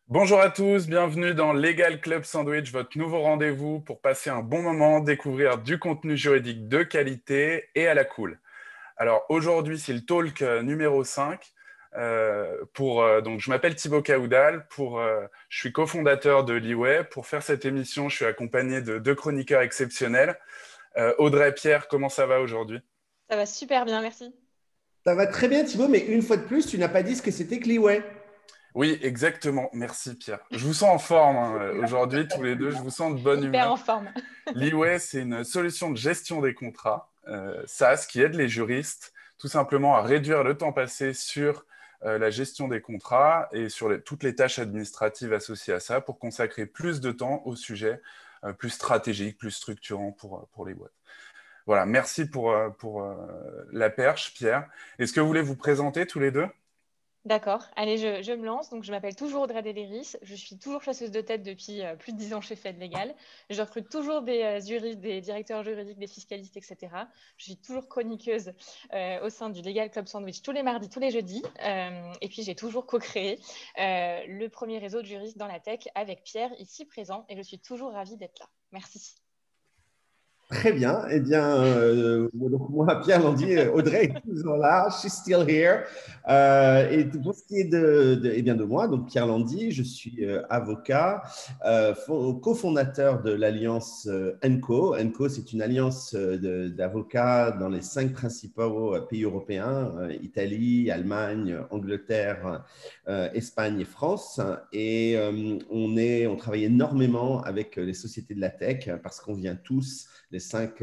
Bonjour à tous, bienvenue dans Legal Club Sandwich, votre nouveau rendez-vous pour passer un bon moment, découvrir du contenu juridique de qualité et à la cool. Alors aujourd'hui, c'est le talk numéro 5. Donc, je m'appelle Thibaut Caoudal, je suis cofondateur de Leeway. Pour faire cette émission, je suis accompagné de deux chroniqueurs exceptionnels. Audrey et Pierre, comment ça va aujourd'hui? Ça va super bien, merci. Ça va très bien Thibaut, mais une fois de plus, tu n'as pas dit ce que c'était que Leeway. Oui, exactement. Merci Pierre. Je vous sens en forme aujourd'hui, tous les deux. Je vous sens de bonne humeur. Hyper en forme. Leeway, c'est une solution de gestion des contrats SaaS qui aide les juristes tout simplement à réduire le temps passé sur la gestion des contrats et sur toutes les tâches administratives associées à ça pour consacrer plus de temps aux sujets plus stratégiques, plus structurants pour les boîtes. Voilà, merci pour la perche, Pierre. Est-ce que vous voulez vous présenter tous les deux ? D'accord, allez, je me lance. Donc, je m'appelle toujours Audrey Deléris. Je suis toujours chasseuse de tête depuis plus de 10 ans chez Fed Legal. Je recrute toujours des juristes, des directeurs juridiques, des fiscalistes, etc. Je suis toujours chroniqueuse au sein du Legal Club Sandwich tous les mardis, tous les jeudis. Et puis, j'ai toujours co-créé le premier réseau de juristes dans la tech avec Pierre, ici présent. Et je suis toujours ravie d'être là. Merci. Très bien. Eh bien, donc moi, Pierre Landy, Audrey est toujours là. She's still here. Et pour ce qui est de moi, donc Pierre Landy, je suis avocat, cofondateur de l'alliance ENCO. ENCO, c'est une alliance d'avocats dans les 5 principaux pays européens, Italie, Allemagne, Angleterre, Espagne et France. Et on travaille énormément avec les sociétés de la tech parce qu'on vient tous, les 5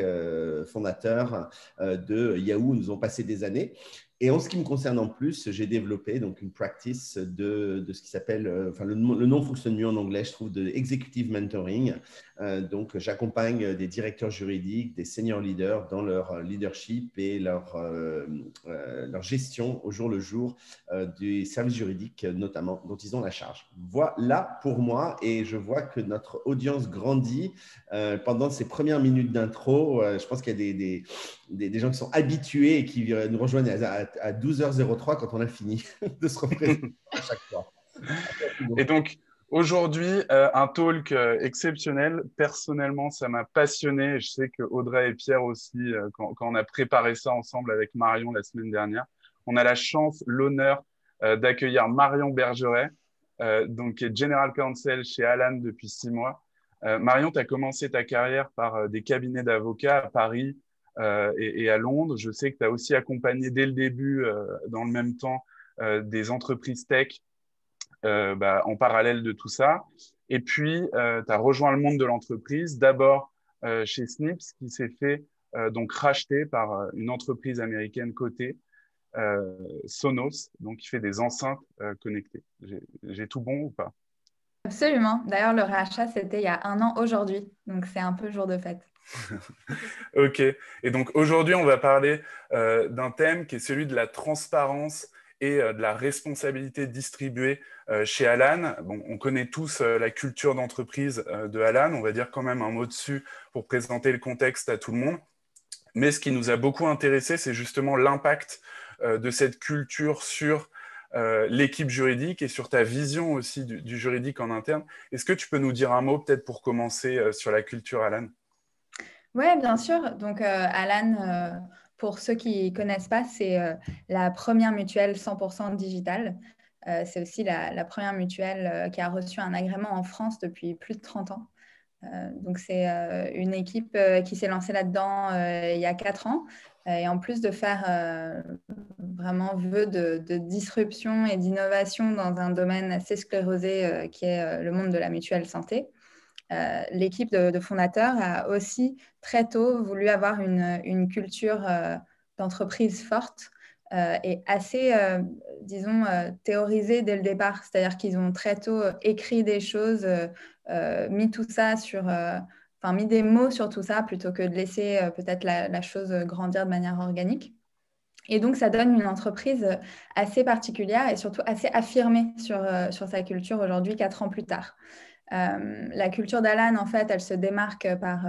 fondateurs de Yahoo, nous ont passé des années. Et en ce qui me concerne en plus, j'ai développé donc une practice de ce qui s'appelle, le nom fonctionne mieux en anglais, je trouve, de executive mentoring. Donc, j'accompagne des directeurs juridiques, des senior leaders dans leur leadership et leur gestion au jour le jour des services juridiques, notamment, dont ils ont la charge. Voilà pour moi, et je vois que notre audience grandit pendant ces premières minutes d'intro. Je pense qu'il y a des gens qui sont habitués et qui nous rejoignent à 12h03 quand on a fini de se représenter à chaque fois. Et donc, aujourd'hui, un talk exceptionnel. Personnellement, ça m'a passionné. Je sais que Audrey et Pierre aussi, quand on a préparé ça ensemble avec Marion la semaine dernière, on a la chance, l'honneur d'accueillir Marion Bergeret, donc, qui est General Counsel chez Alan depuis 6 mois. Marion, tu as commencé ta carrière par des cabinets d'avocats à Paris et à Londres. Je sais que tu as aussi accompagné dès le début, dans le même temps, des entreprises tech en parallèle de tout ça. Et puis, tu as rejoint le monde de l'entreprise, d'abord chez Snips, qui s'est fait donc racheter par une entreprise américaine cotée, Sonos, donc qui fait des enceintes connectées. J'ai tout bon ou pas? Absolument. D'ailleurs, le rachat, c'était il y a 1 an aujourd'hui. Donc, c'est un peu jour de fête. Ok. Et donc, aujourd'hui, on va parler d'un thème qui est celui de la transparence et de la responsabilité distribuée chez Alan. Bon, on connaît tous la culture d'entreprise de Alan. On va dire quand même un mot dessus pour présenter le contexte à tout le monde. Mais ce qui nous a beaucoup intéressé, c'est justement l'impact de cette culture sur l'équipe juridique et sur ta vision aussi du juridique en interne. Est-ce que tu peux nous dire un mot peut-être pour commencer sur la culture, Alan? Oui, bien sûr. Donc, Alan, pour ceux qui ne connaissent pas, c'est la première mutuelle 100% digitale. C'est aussi la première mutuelle qui a reçu un agrément en France depuis plus de 30 ans. Donc, c'est une équipe qui s'est lancée là-dedans il y a 4 ans. Et en plus de faire vraiment vœu de disruption et d'innovation dans un domaine assez sclérosé qui est le monde de la mutuelle santé, l'équipe de fondateurs a aussi très tôt voulu avoir une culture d'entreprise forte est assez, disons, théorisé dès le départ. C'est-à-dire qu'ils ont très tôt écrit des choses, mis tout ça sur... Enfin, mis des mots sur tout ça plutôt que de laisser peut-être la chose grandir de manière organique. Et donc, ça donne une entreprise assez particulière et surtout assez affirmée sur sa culture aujourd'hui, 4 ans plus tard. La culture d'Alan, en fait, elle se démarque par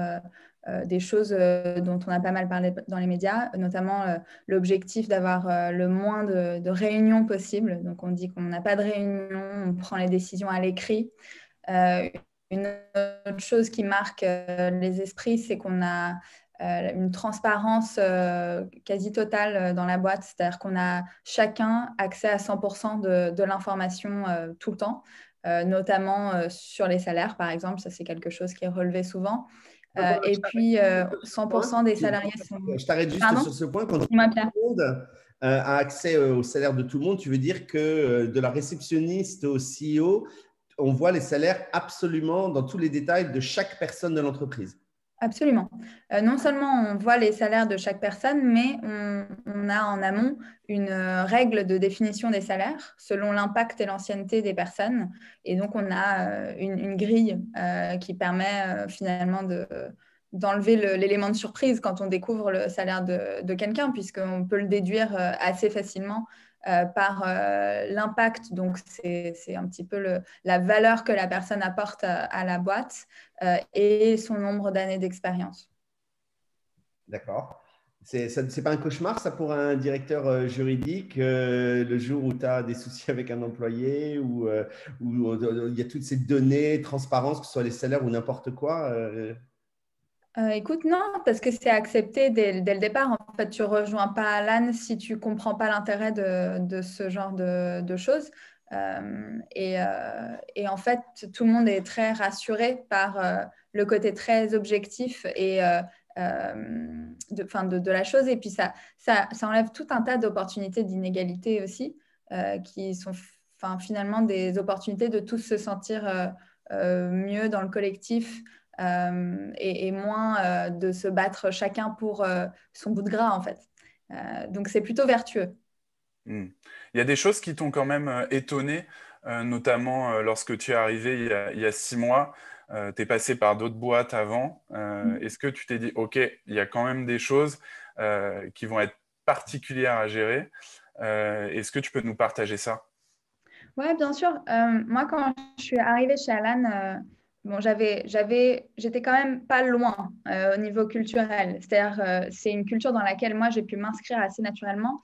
des choses dont on a pas mal parlé dans les médias, notamment l'objectif d'avoir le moins de réunions possible. Donc, on dit qu'on n'a pas de réunions, on prend les décisions à l'écrit. Une autre chose qui marque les esprits, c'est qu'on a une transparence quasi totale dans la boîte, c'est-à-dire qu'on a chacun accès à 100% de l'information tout le temps, notamment sur les salaires, par exemple. Ça, c'est quelque chose qui est relevé souvent. Et puis, 100% des salariés sont... Je t'arrête juste Pardon. sur ce point. Quand tout Dis-moi, le Pierre. monde a accès au salaire de tout le monde, tu veux dire que de la réceptionniste au CEO, on voit les salaires absolument dans tous les détails de chaque personne de l'entreprise? Absolument. Non seulement on voit les salaires de chaque personne, mais on a en amont une règle de définition des salaires selon l'impact et l'ancienneté des personnes. Et donc, on a une grille qui permet finalement d'enlever l'élément de surprise quand on découvre le salaire de quelqu'un, puisqu'on peut le déduire assez facilement par l'impact. Donc, c'est un petit peu la valeur que la personne apporte à la boîte et son nombre d'années d'expérience. D'accord. C'est pas un cauchemar, ça, pour un directeur juridique, le jour où tu as des soucis avec un employé, où il y a toutes ces données, transparence, que ce soit les salaires ou n'importe quoi Écoute, non, parce que c'est accepté dès le départ. En fait, tu ne rejoins pas Alan si tu ne comprends pas l'intérêt de ce genre de choses. Et en fait, tout le monde est très rassuré par le côté très objectif et de la chose. Et puis, ça enlève tout un tas d'opportunités d'inégalité aussi, qui sont finalement des opportunités de tous se sentir mieux dans le collectif. Et moins de se battre chacun pour son bout de gras, en fait. Donc, c'est plutôt vertueux. Il y a des choses qui t'ont quand même étonné, notamment lorsque tu es arrivé il y a 6 mois. Tu es passé par d'autres boîtes avant. Est-ce que tu t'es dit, OK, il y a quand même des choses qui vont être particulières à gérer. Est-ce que tu peux nous partager ça? Oui, bien sûr. Moi, quand je suis arrivée chez Alan, bon, j'étais quand même pas loin au niveau culturel. C'est-à-dire, c'est une culture dans laquelle moi, j'ai pu m'inscrire assez naturellement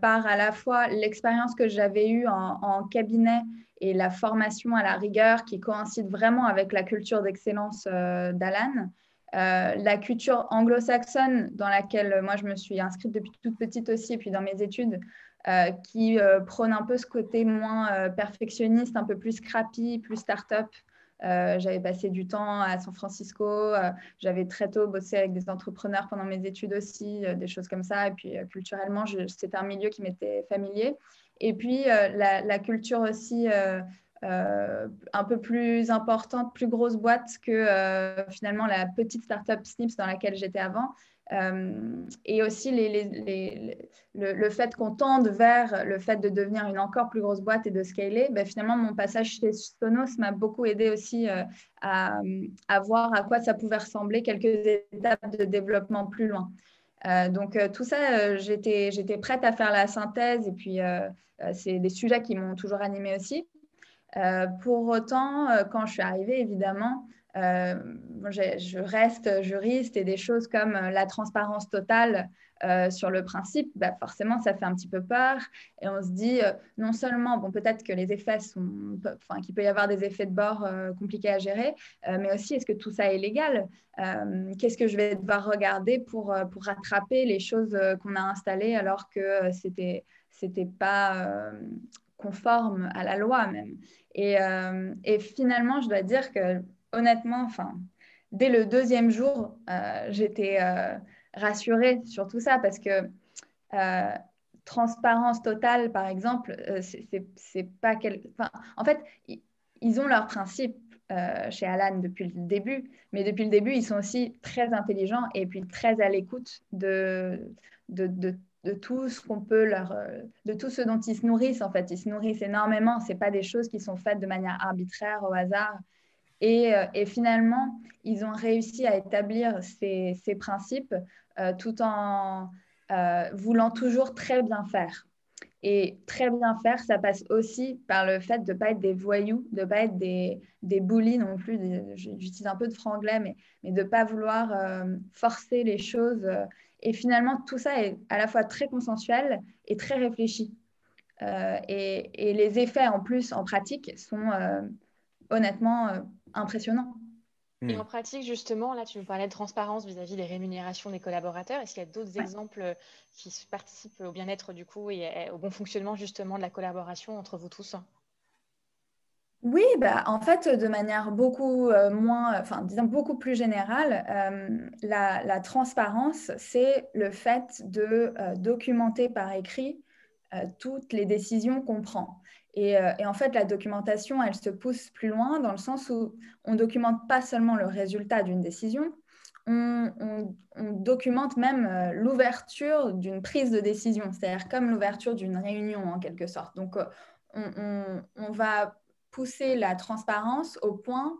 par à la fois l'expérience que j'avais eue en cabinet et la formation à la rigueur qui coïncide vraiment avec la culture d'excellence d'Alan. La culture anglo-saxonne dans laquelle moi, je me suis inscrite depuis toute petite aussi, et puis dans mes études, qui prône un peu ce côté moins perfectionniste, un peu plus scrappy, plus start-up. J'avais passé du temps à San Francisco. J'avais très tôt bossé avec des entrepreneurs pendant mes études aussi, des choses comme ça. Et puis, culturellement, c'était un milieu qui m'était familier. Et puis, la culture aussi un peu plus importante, plus grosse boîte que finalement la petite start-up Snips dans laquelle j'étais avant. Et aussi le fait qu'on tende vers le fait de devenir une encore plus grosse boîte et de scaler, ben finalement, mon passage chez Sonos m'a beaucoup aidé aussi à voir à quoi ça pouvait ressembler quelques étapes de développement plus loin. Donc, tout ça, j'étais prête à faire la synthèse et puis c'est des sujets qui m'ont toujours animée aussi. Pour autant, quand je suis arrivée, évidemment, je reste juriste et des choses comme la transparence totale sur le principe, bah forcément, ça fait un petit peu peur. Et on se dit, non seulement, bon, peut-être que les effets qu'il peut y avoir des effets de bord compliqués à gérer, mais aussi, est-ce que tout ça est légal? Qu'est-ce que je vais devoir regarder pour rattraper les choses qu'on a installées alors que c'était pas conforme à la loi même. Et finalement, je dois dire que honnêtement, dès le deuxième jour, j'étais rassurée sur tout ça parce que transparence totale, par exemple, c'est pas en fait, ils ont leurs principes chez Alan depuis le début, mais depuis le début, ils sont aussi très intelligents et puis très à l'écoute de de tout ce qu'on peut de tout ce dont ils se nourrissent en fait. Ils se nourrissent énormément. C'est pas des choses qui sont faites de manière arbitraire au hasard. Et finalement, ils ont réussi à établir ces principes tout en voulant toujours très bien faire. Et très bien faire, ça passe aussi par le fait de ne pas être des voyous, de ne pas être des bullies non plus. J'utilise un peu de franglais, mais de ne pas vouloir forcer les choses. Et finalement, tout ça est à la fois très consensuel et très réfléchi. Et les effets en plus, en pratique, sont honnêtement impressionnants. Et en pratique, justement, là, tu nous parlais de transparence vis-à-vis des rémunérations des collaborateurs. Est-ce qu'il y a d'autres exemples qui participent au bien-être du coup et au bon fonctionnement justement de la collaboration entre vous tous? Oui, bah, en fait, de manière beaucoup disons beaucoup plus générale, la transparence, c'est le fait de documenter par écrit toutes les décisions qu'on prend. Et en fait, la documentation, elle se pousse plus loin dans le sens où on ne documente pas seulement le résultat d'une décision, on documente même l'ouverture d'une prise de décision, c'est-à-dire comme l'ouverture d'une réunion en quelque sorte. Donc, on va pousser la transparence au point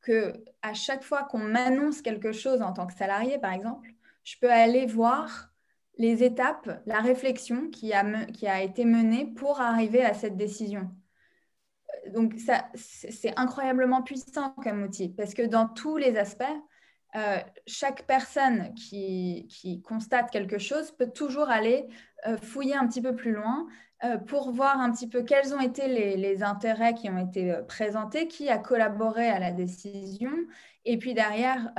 que à chaque fois qu'on m'annonce quelque chose en tant que salarié, par exemple, je peux aller voir les étapes, la réflexion qui a été menée pour arriver à cette décision. Donc, c'est incroyablement puissant comme outil parce que dans tous les aspects, chaque personne qui constate quelque chose peut toujours aller fouiller un petit peu plus loin pour voir un petit peu quels ont été les intérêts qui ont été présentés, qui a collaboré à la décision, et puis derrière,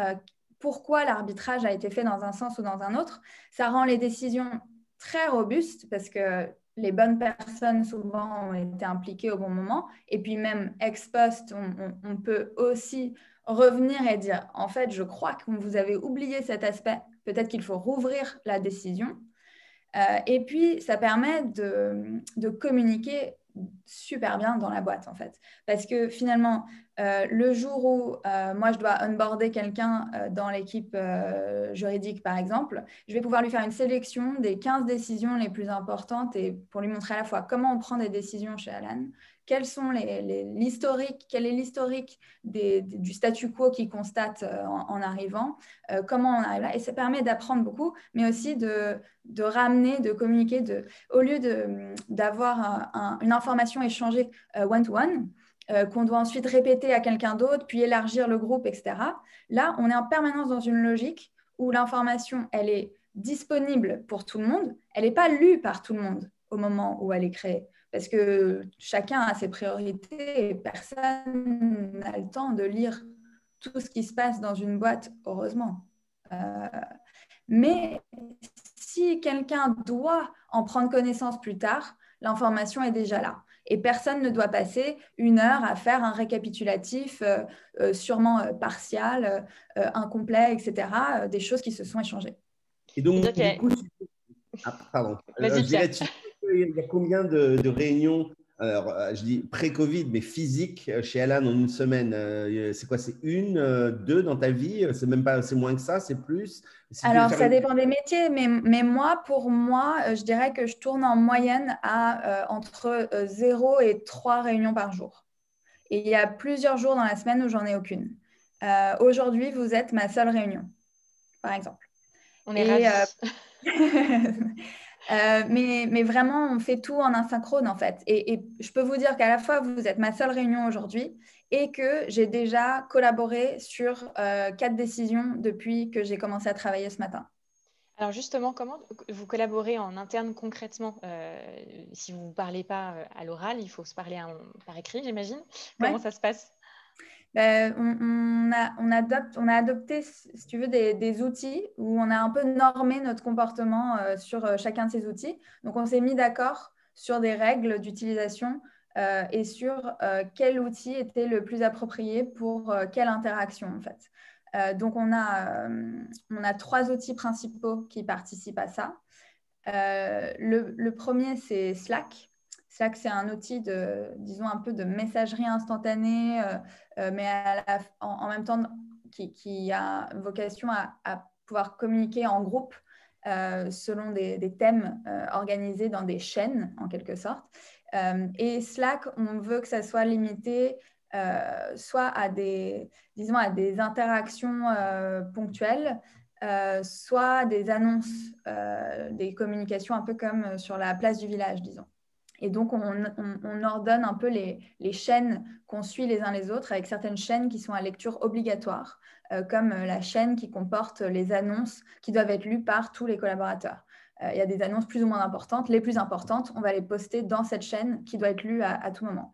pourquoi l'arbitrage a été fait dans un sens ou dans un autre. Ça rend les décisions très robustes parce que les bonnes personnes souvent ont été impliquées au bon moment, et puis même ex post, on peut aussi revenir et dire, en fait, je crois que vous avez oublié cet aspect, peut-être qu'il faut rouvrir la décision. Et puis, ça permet de communiquer super bien dans la boîte, en fait. Parce que finalement, le jour où moi, je dois onboarder quelqu'un dans l'équipe juridique, par exemple, je vais pouvoir lui faire une sélection des 15 décisions les plus importantes et pour lui montrer à la fois comment on prend des décisions chez Alan, quel est l'historique du statu quo qu'il constate en arrivant, comment on arrive là. Et ça permet d'apprendre beaucoup, mais aussi de ramener, de communiquer, au lieu d'avoir une information échangée one-to-one, qu'on doit ensuite répéter à quelqu'un d'autre, puis élargir le groupe, etc. Là, on est en permanence dans une logique où l'information, elle est disponible pour tout le monde, elle n'est pas lue par tout le monde au moment où elle est créée. Parce que chacun a ses priorités et personne n'a le temps de lire tout ce qui se passe dans une boîte, heureusement. Mais si quelqu'un doit en prendre connaissance plus tard, l'information est déjà là. Et personne ne doit passer 1 heure à faire un récapitulatif sûrement partial, incomplet, etc. Des choses qui se sont échangées. Et donc, okay. Du coup, pardon. Vas-y, Pierre. Il y a combien de réunions, alors je dis pré-Covid, mais physiques chez Alan en une semaine? C'est quoi? C'est 1, 2 dans ta vie? C'est même pas, c'est moins que ça, c'est plus? Alors, ça dépend des métiers, mais moi, pour moi, je dirais que je tourne en moyenne à entre 0 et 3 réunions par jour. Et il y a plusieurs jours dans la semaine où j'en ai aucune. Aujourd'hui, vous êtes ma seule réunion, par exemple. On est ravis. Mais vraiment, on fait tout en asynchrone, en fait. Et je peux vous dire qu'à la fois, vous êtes ma seule réunion aujourd'hui et que j'ai déjà collaboré sur 4 décisions depuis que j'ai commencé à travailler ce matin. Alors justement, comment vous collaborez en interne concrètement? Si vous ne parlez pas à l'oral, il faut se parler par écrit, j'imagine. Comment ça se passe? On a adopté, si tu veux, des outils où on a un peu normé notre comportement sur chacun de ces outils. Donc, on s'est mis d'accord sur des règles d'utilisation et sur quel outil était le plus approprié pour quelle interaction, en fait. Donc, on a 3 outils principaux qui participent à ça. Le premier, c'est Slack. Slack, c'est un outil disons, un peu de messagerie instantanée, mais en même temps qui a vocation à pouvoir communiquer en groupe selon des thèmes organisés dans des chaînes, en quelque sorte. Et Slack, on veut que ça soit limité soit à disons, à des interactions ponctuelles, soit des annonces, des communications un peu comme sur la place du village, disons. Et donc, on ordonne un peu les chaînes qu'on suit les uns les autres, avec certaines chaînes qui sont à lecture obligatoire, comme la chaîne qui comporte les annonces qui doivent être lues par tous les collaborateurs. Il y a des annonces plus ou moins importantes. Les plus importantes, on va les poster dans cette chaîne qui doit être lue à tout moment.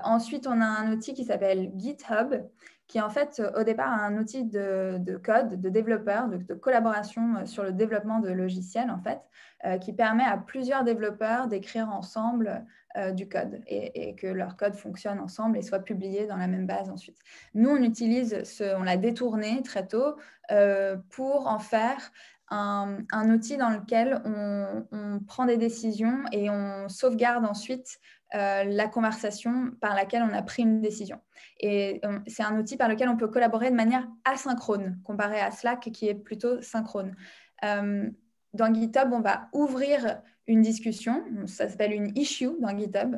Ensuite, on a un outil qui s'appelle GitHub, qui est en fait au départ un outil de code, de développeurs, de collaboration sur le développement de logiciels, en fait, qui permet à plusieurs développeurs d'écrire ensemble du code et que leur code fonctionne ensemble et soit publié dans la même base ensuite. Nous, on l'a détourné très tôt pour en faire un outil dans lequel on prend des décisions et on sauvegarde ensuite la conversation par laquelle on a pris une décision. Et c'est un outil par lequel on peut collaborer de manière asynchrone, comparé à Slack qui est plutôt synchrone. Dans GitHub, on va ouvrir une discussion, ça s'appelle une issue dans GitHub,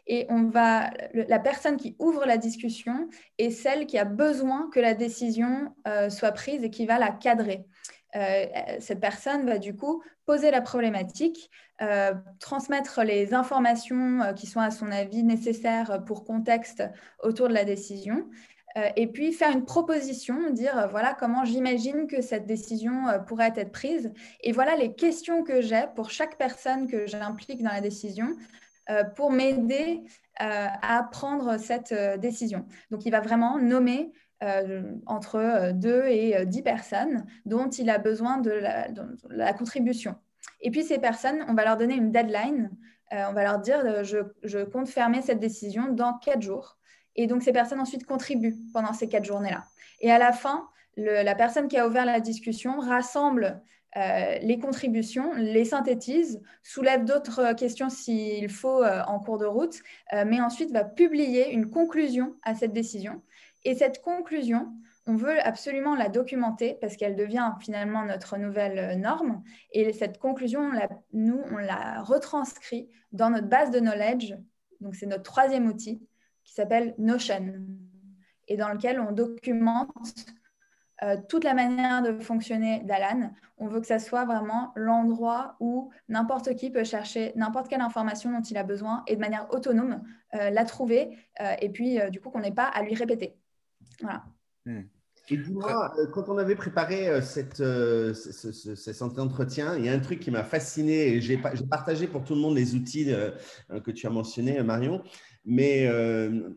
et la personne qui ouvre la discussion est celle qui a besoin que la décision soit prise et qui va la cadrer. Cette personne va du coup poser la problématique, transmettre les informations qui sont à son avis nécessaires pour contexte autour de la décision, et puis faire une proposition, dire voilà comment j'imagine que cette décision pourrait être prise, et voilà les questions que j'ai pour chaque personne que j'implique dans la décision pour m'aider à prendre cette décision. Donc il va vraiment nommer entre 2 et 10 personnes dont il a besoin de la contribution. Et puis, ces personnes, on va leur donner une deadline. On va leur dire, je compte fermer cette décision dans 4 jours. Et donc, ces personnes ensuite contribuent pendant ces 4 journées-là. Et à la fin, la personne qui a ouvert la discussion rassemble les contributions, les synthétise, soulève d'autres questions s'il faut en cours de route, mais ensuite va publier une conclusion à cette décision. Et cette conclusion, on veut absolument la documenter parce qu'elle devient finalement notre nouvelle norme. Et cette conclusion, nous, on la retranscrit dans notre base de knowledge. Donc, c'est notre 3e outil qui s'appelle Notion et dans lequel on documente toute la manière de fonctionner d'Alan. On veut que ça soit vraiment l'endroit où n'importe qui peut chercher n'importe quelle information dont il a besoin et de manière autonome la trouver et puis du coup qu'on n'ait pas à lui répéter. Voilà. Et dis-moi, quand on avait préparé cet entretien, il y a un truc qui m'a fasciné et j'ai partagé pour tout le monde les outils que tu as mentionnés, Marion. Mais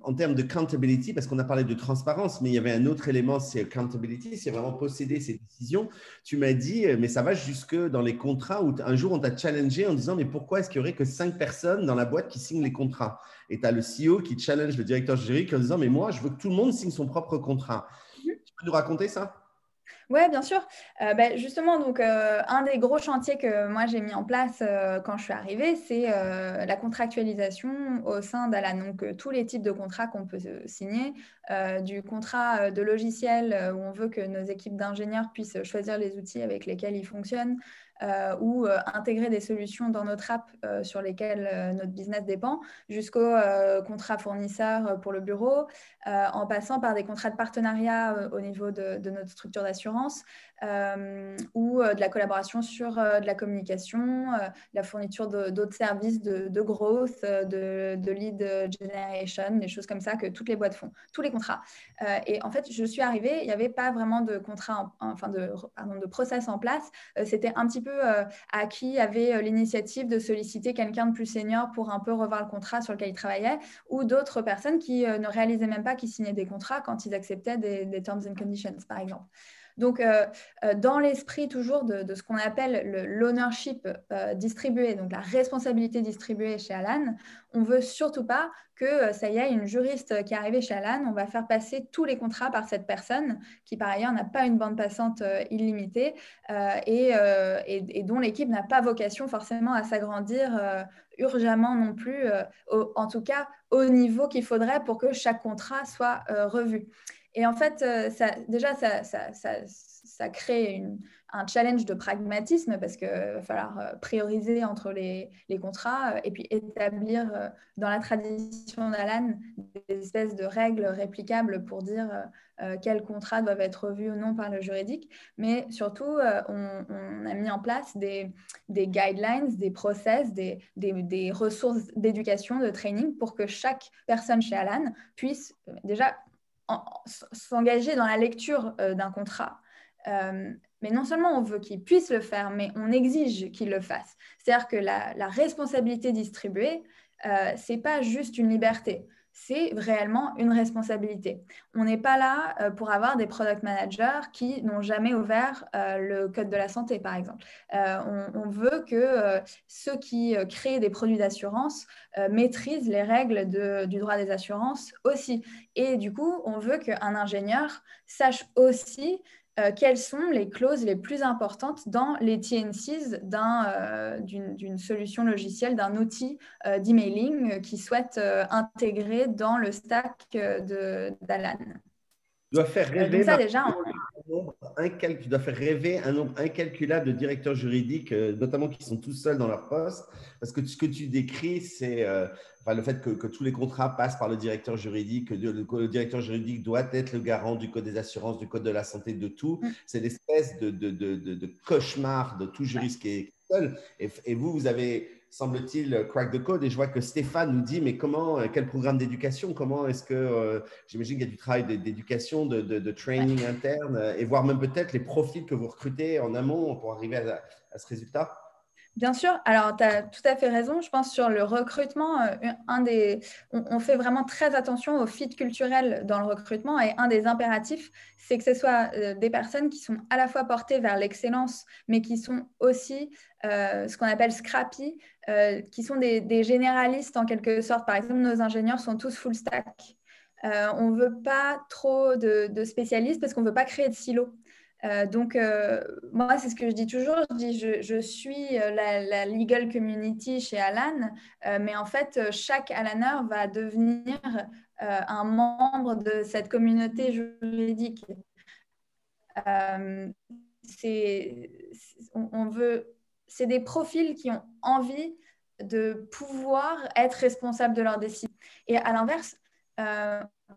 en termes de accountability, parce qu'on a parlé de transparence, mais il y avait un autre élément, c'est accountability, c'est vraiment posséder ses décisions. Tu m'as dit, mais ça va jusque dans les contrats où un jour on t'a challengé en disant, mais pourquoi est-ce qu'il y aurait que 5 personnes dans la boîte qui signent les contrats? Et tu as le CEO qui challenge le directeur général en disant, mais moi, je veux que tout le monde signe son propre contrat. Tu peux nous raconter ça? Oui, bien sûr. Justement, donc, un des gros chantiers que moi j'ai mis en place quand je suis arrivée, c'est la contractualisation au sein d'Alan. Donc, tous les types de contrats qu'on peut signer, du contrat de logiciel où on veut que nos équipes d'ingénieurs puissent choisir les outils avec lesquels ils fonctionnent, ou intégrer des solutions dans notre app sur lesquelles notre business dépend, jusqu'au contrat fournisseur pour le bureau, en passant par des contrats de partenariat au niveau de notre structure d'assurance, ou de la collaboration sur de la communication, la fourniture d'autres services de growth, de lead generation, des choses comme ça que toutes les boîtes font, tous les contrats. Et en fait, je suis arrivée, il n'y avait pas vraiment de contrat, de process en place. C'était un petit peu à qui avait l'initiative de solliciter quelqu'un de plus senior pour un peu revoir le contrat sur lequel il travaillait, ou d'autres personnes qui ne réalisaient même pas qu'ils signaient des contrats quand ils acceptaient des terms and conditions, par exemple. Donc, dans l'esprit toujours de ce qu'on appelle l'ownership distribué, donc la responsabilité distribuée chez Alan, on ne veut surtout pas que ça y est, une juriste qui est arrivée chez Alan, on va faire passer tous les contrats par cette personne qui, par ailleurs, n'a pas une bande passante illimitée et dont l'équipe n'a pas vocation forcément à s'agrandir urgemment non plus, en tout cas au niveau qu'il faudrait pour que chaque contrat soit revu. Et en fait, ça crée un challenge de pragmatisme parce qu'il va falloir prioriser entre les contrats et puis établir dans la tradition d'Alan des espèces de règles réplicables pour dire quels contrats doivent être revus ou non par le juridique. Mais surtout, on a mis en place des guidelines, des process, des ressources d'éducation, de training pour que chaque personne chez Alan puisse déjà s'engager dans la lecture d'un contrat. Mais non seulement on veut qu'il puisse le faire, mais on exige qu'il le fasse. C'est-à-dire que la responsabilité distribuée, ce n'est pas juste une liberté, c'est réellement une responsabilité. On n'est pas là pour avoir des product managers qui n'ont jamais ouvert le code de la santé, par exemple. On veut que ceux qui créent des produits d'assurance maîtrisent les règles du droit des assurances aussi. Et du coup, on veut qu'un ingénieur sache aussi quelles sont les clauses les plus importantes dans les TNCs d'une solution logicielle, d'un outil d'emailing qui souhaite intégrer dans le stack d'Alan. Tu dois faire rêver, Donc ça, déjà, tu dois faire rêver un nombre incalculable de directeurs juridiques, notamment qui sont tout seuls dans leur poste, parce que ce que tu décris, c'est le fait que tous les contrats passent par le directeur juridique, que le directeur juridique doit être le garant du code des assurances, du code de la santé, de tout. C'est l'espèce de cauchemar de tout juriste qui est seul. Et vous avez, semble-t-il, crack the code. Et je vois que Stéphane nous dit, mais quel programme d'éducation, comment est-ce que, j'imagine qu'il y a du travail d'éducation, de training interne, et voire même peut-être les profils que vous recrutez en amont pour arriver à ce résultat? Bien sûr, alors tu as tout à fait raison. Je pense sur le recrutement, on fait vraiment très attention au fit culturel dans le recrutement et un des impératifs, c'est que ce soit des personnes qui sont à la fois portées vers l'excellence, mais qui sont aussi ce qu'on appelle scrappy, qui sont des généralistes en quelque sorte. Par exemple, nos ingénieurs sont tous full stack. On ne veut pas trop de spécialistes parce qu'on ne veut pas créer de silos. Donc, moi, c'est ce que je dis toujours. Je dis, je suis la legal community chez Alan, mais en fait, chaque Alaner va devenir un membre de cette communauté juridique. C'est des profils qui ont envie de pouvoir être responsables de leurs décisions. Et à l'inverse,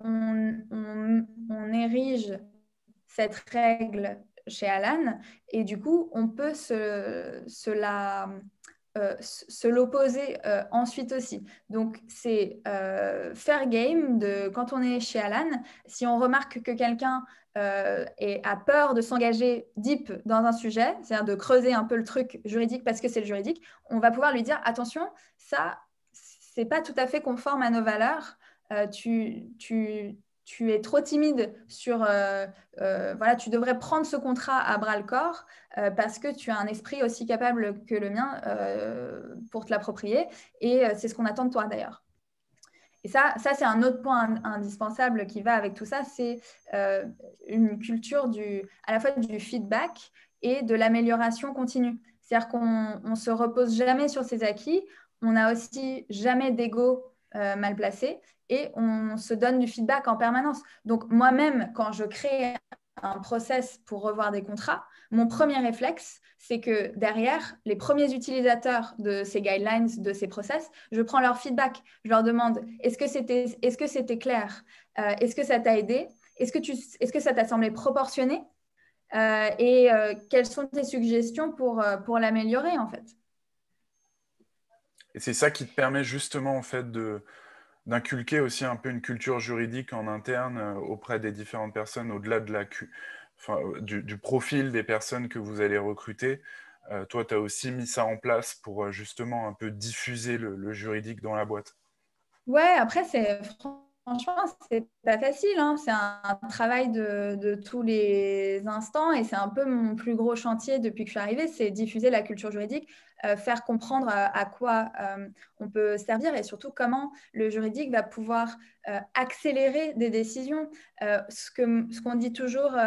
on érige cette règle chez Alan et du coup, on peut se l'opposer ensuite aussi. Donc, c'est fair game quand on est chez Alan. Si on remarque que quelqu'un a peur de s'engager deep dans un sujet, c'est-à-dire de creuser un peu le truc juridique parce que c'est le juridique, on va pouvoir lui dire attention, ça, c'est pas tout à fait conforme à nos valeurs. Tu es trop timide tu devrais prendre ce contrat à bras-le-corps parce que tu as un esprit aussi capable que le mien pour te l'approprier et c'est ce qu'on attend de toi d'ailleurs. Et ça c'est un autre point indispensable qui va avec tout ça, c'est une culture à la fois du feedback et de l'amélioration continue. C'est-à-dire qu'on ne se repose jamais sur ses acquis, on n'a aussi jamais d'ego mal placé et on se donne du feedback en permanence. Donc moi-même, quand je crée un process pour revoir des contrats, mon premier réflexe, c'est que derrière, les premiers utilisateurs de ces guidelines, de ces process, je prends leur feedback. Je leur demande, est-ce que c'était clair? Est-ce que ça t'a aidé? Est-ce que ça t'a semblé proportionné? Quelles sont tes suggestions pour l'améliorer, en fait? Et c'est ça qui te permet justement, en fait, d'inculquer aussi un peu une culture juridique en interne auprès des différentes personnes, au-delà du profil des personnes que vous allez recruter. Toi, tu as aussi mis ça en place pour justement un peu diffuser le juridique dans la boîte. Ouais, après, franchement, c'est pas facile, hein. C'est un travail de tous les instants et c'est un peu mon plus gros chantier depuis que je suis arrivée, c'est diffuser la culture juridique, faire comprendre à quoi on peut servir et surtout comment le juridique va pouvoir accélérer des décisions. Ce qu'on dit toujours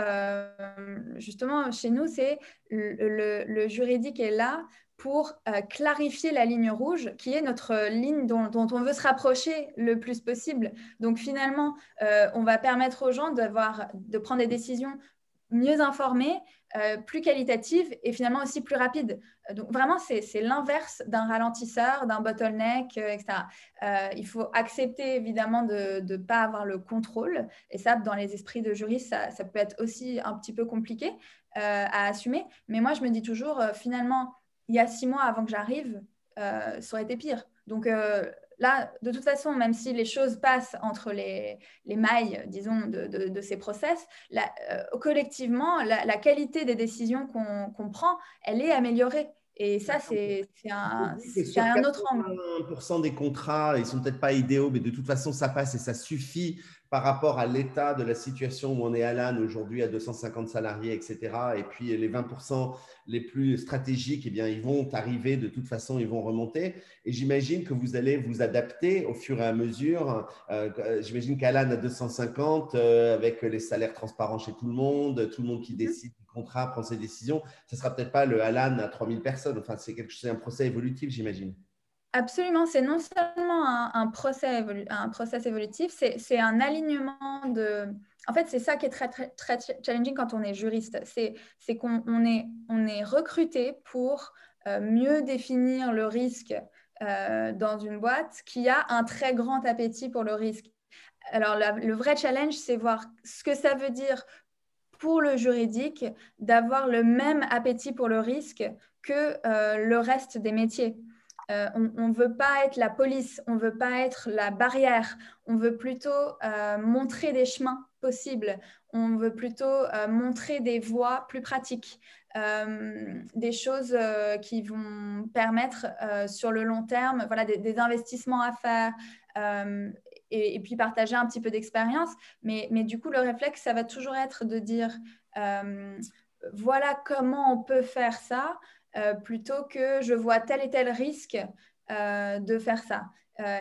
justement chez nous, c'est le juridique est là pour clarifier la ligne rouge, qui est notre ligne dont on veut se rapprocher le plus possible. Donc finalement, on va permettre aux gens de prendre des décisions mieux informées, plus qualitatives et finalement aussi plus rapides. Donc vraiment, c'est l'inverse d'un ralentisseur, d'un bottleneck, etc. Il faut accepter évidemment de ne pas avoir le contrôle. Et ça, dans les esprits de juristes, ça peut être aussi un petit peu compliqué à assumer. Mais moi, je me dis toujours, finalement, il y a 6 mois avant que j'arrive, ça aurait été pire. Donc là, de toute façon, même si les choses passent entre les mailles, disons, de ces process, collectivement, la qualité des décisions qu'on prend, elle est améliorée. Et ça, c'est un autre angle. 80% des contrats, ils ne sont peut-être pas idéaux, mais de toute façon, ça passe et ça suffit par rapport à l'état de la situation où on est Alan aujourd'hui à 250 salariés, etc. Et puis les 20% les plus stratégiques, eh bien, ils vont arriver, de toute façon, ils vont remonter. Et j'imagine que vous allez vous adapter au fur et à mesure. J'imagine qu'Alan a 250 avec les salaires transparents chez tout le monde qui décide du contrat, prend ses décisions. Ce ne sera peut-être pas le Alan à 3000 personnes. Enfin, c'est un procès évolutif, j'imagine. Absolument, c'est non seulement un process évolutif, c'est un alignement de… En fait, c'est ça qui est très, très, très challenging quand on est juriste. C'est qu'on est recruté pour mieux définir le risque dans une boîte qui a un très grand appétit pour le risque. Alors, le vrai challenge, c'est voir ce que ça veut dire pour le juridique d'avoir le même appétit pour le risque que le reste des métiers. On ne veut pas être la police, on ne veut pas être la barrière, on veut plutôt montrer des chemins possibles, on veut plutôt montrer des voies plus pratiques, des choses qui vont permettre sur le long terme, voilà, des investissements à faire et puis partager un petit peu d'expérience. Mais du coup, le réflexe, ça va toujours être de dire voilà comment on peut faire ça. Plutôt que je vois tel et tel risque de faire ça.